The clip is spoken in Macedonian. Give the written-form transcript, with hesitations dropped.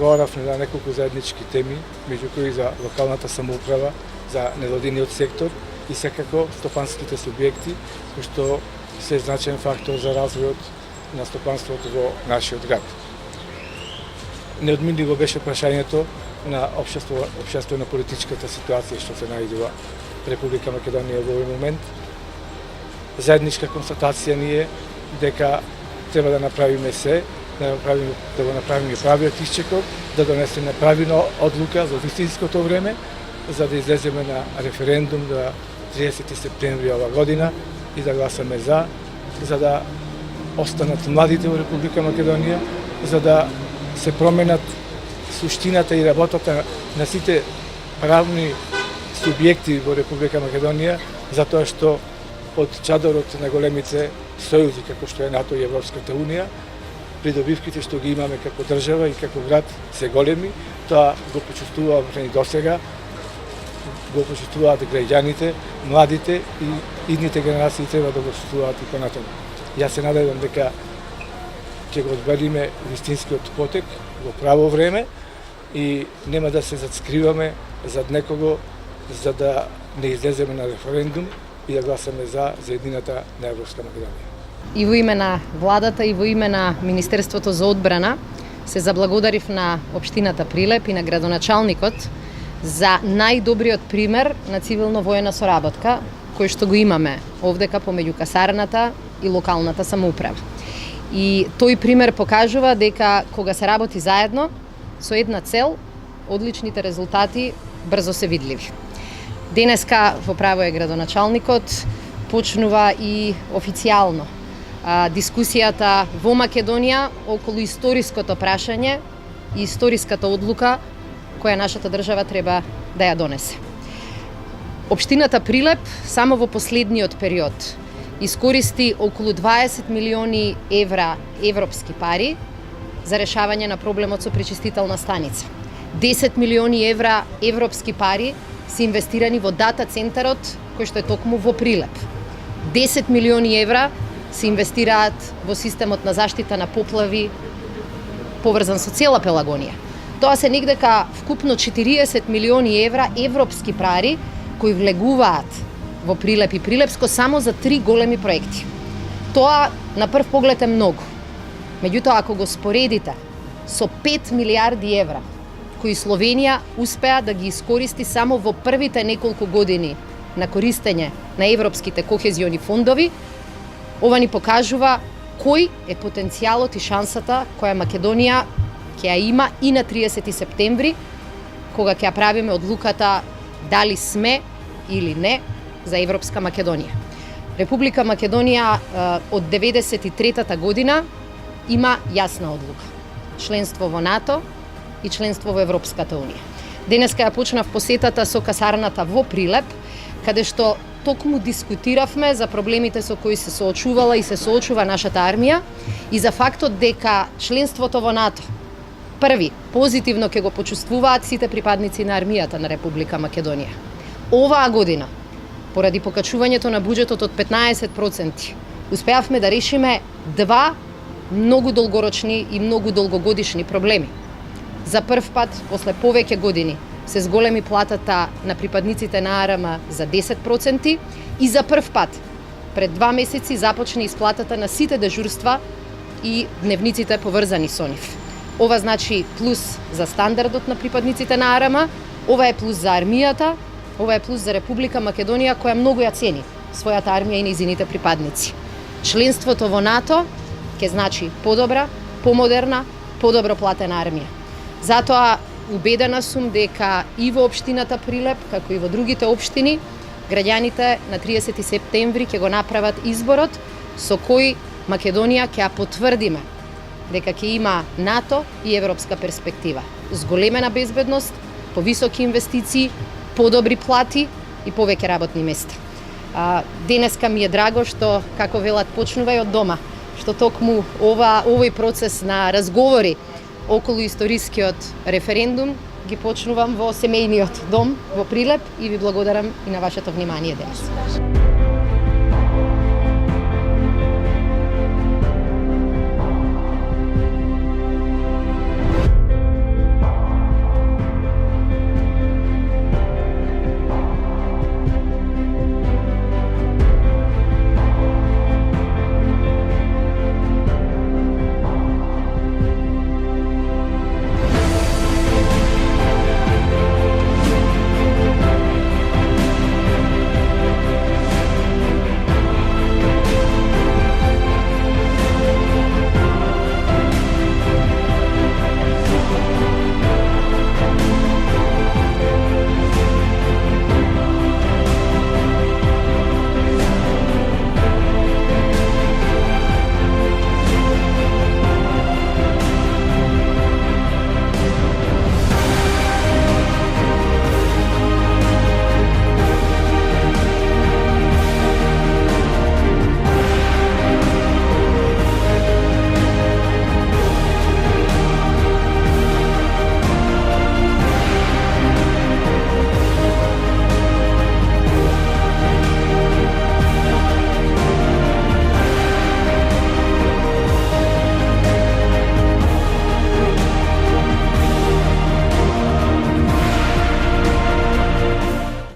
разговаравме на неколку заеднички теми, меѓу кои за локалната самоуправа, за невладиниот сектор и секако стопанските субјекти, кои што се значаен фактор за развојот на стопанството во нашиот град. Неодминливо беше прашањето на општествено политичката ситуација што се наоѓа Република Македонија во овој момент. Заедничка констатација ни е дека треба да направиме се, да го направиме правиот исчекор, да донесеме правилна одлука за вистинското време, за да излеземе на референдум до 30 септември ова година и да гласаме за да останат младите во Република Македонија, за да се променат суштината и работата на сите правни субјекти во Република Македонија, затоа што од чадорот на големите сојузи како што е НАТО и Европската Унија, придобивките што ги имаме како држава и како град се големи, тоа го почувствуваме досега, го почувствуваат граѓаните, младите и идните генерации треба да го почувствуваат и понатаму. Јас се надевам дека ќе го одбелиме вистинскиот потек во право време и нема да се зацкриваме зад некого за да не излеземе на референдум и да гласаме за едината на Европска Македонија. И во име на владата и во име на Министерството за одбрана се заблагодарив на општината Прилеп и на градоначалникот за најдобриот пример на цивилно-воена соработка кој што го имаме овдека помеѓу касарната и локалната самоуправа. И тој пример покажува дека кога се работи заедно со една цел, одличните резултати брзо се видливи. Денеска во право е градоначалникот, почнува и официјално дискусијата во Македонија околу историското прашање и историската одлука која нашата држава треба да ја донесе. Општината Прилеп само во последниот период искористи околу 20 милиони евра европски пари за решавање на проблемот со пречистителна станица. 10 милиони евра европски пари се инвестирани во дата центарот кој што е токму во Прилеп. 10 милиони евра се инвестираат во системот на заштита на поплави поврзан со цела Пелагонија. Тоа се негдека вкупно 40 милиони евра европски пари кои влегуваат во Прилеп и Прилепско само за 3 големи проекти. Тоа на прв поглед е многу. Меѓутоа, ако го споредите со 5 милиарди евра кои Словенија успеа да ги искористи само во првите неколку години на користење на европските кохезиони фондови, ова ни покажува кој е потенцијалот и шансата која Македонија ќе ја има и на 30 септември, кога ќе ја правиме одлуката дали сме или не за Европска Македонија. Република Македонија од 93-та година има јасна одлука. Членство во НАТО и членство во Европската Унија. Денеска ја почнав посетата со касарната во Прилеп, каде што токму дискутиравме за проблемите со кои се соочувала и се соочува нашата армија и за фактот дека членството во НАТО први позитивно ќе го почувствуваат сите припадници на армијата на Република Македонија. Оваа година, поради покачувањето на буџетот од 15%, успеавме да решиме два многу долгорочни и многу долгогодишни проблеми. За прв пат, после повеќе години, се зголеми платата на припадниците на АРМ за 10% и за прв пат, пред 2 месеци започне исплатата на сите дежурства и дневниците поврзани со нив. Ова значи плюс за стандардот на припадниците на АРМ, ова е плюс за армијата, ова е плюс за Република Македонија која многу ја цени својата армија и нејзините припадници. Членството во НАТО ќе значи подобра, помодерна, подобро платена армија. Затоа убедена сум дека и во општината Прилеп, како и во другите општини, граѓаните на 30 септември ќе го направат изборот со кој Македонија ќе ја потврдиме дека ќе има НАТО и европска перспектива. Зголемена безбедност, повисоки инвестиции, подобри плати и повеќе работни места. Денеска ми е драго што, како велат, почнува и од дома, што токму овој процес на разговори околу историскиот референдум ги почнувам во семејниот дом во Прилеп и ви благодарам и на вашето внимание денес.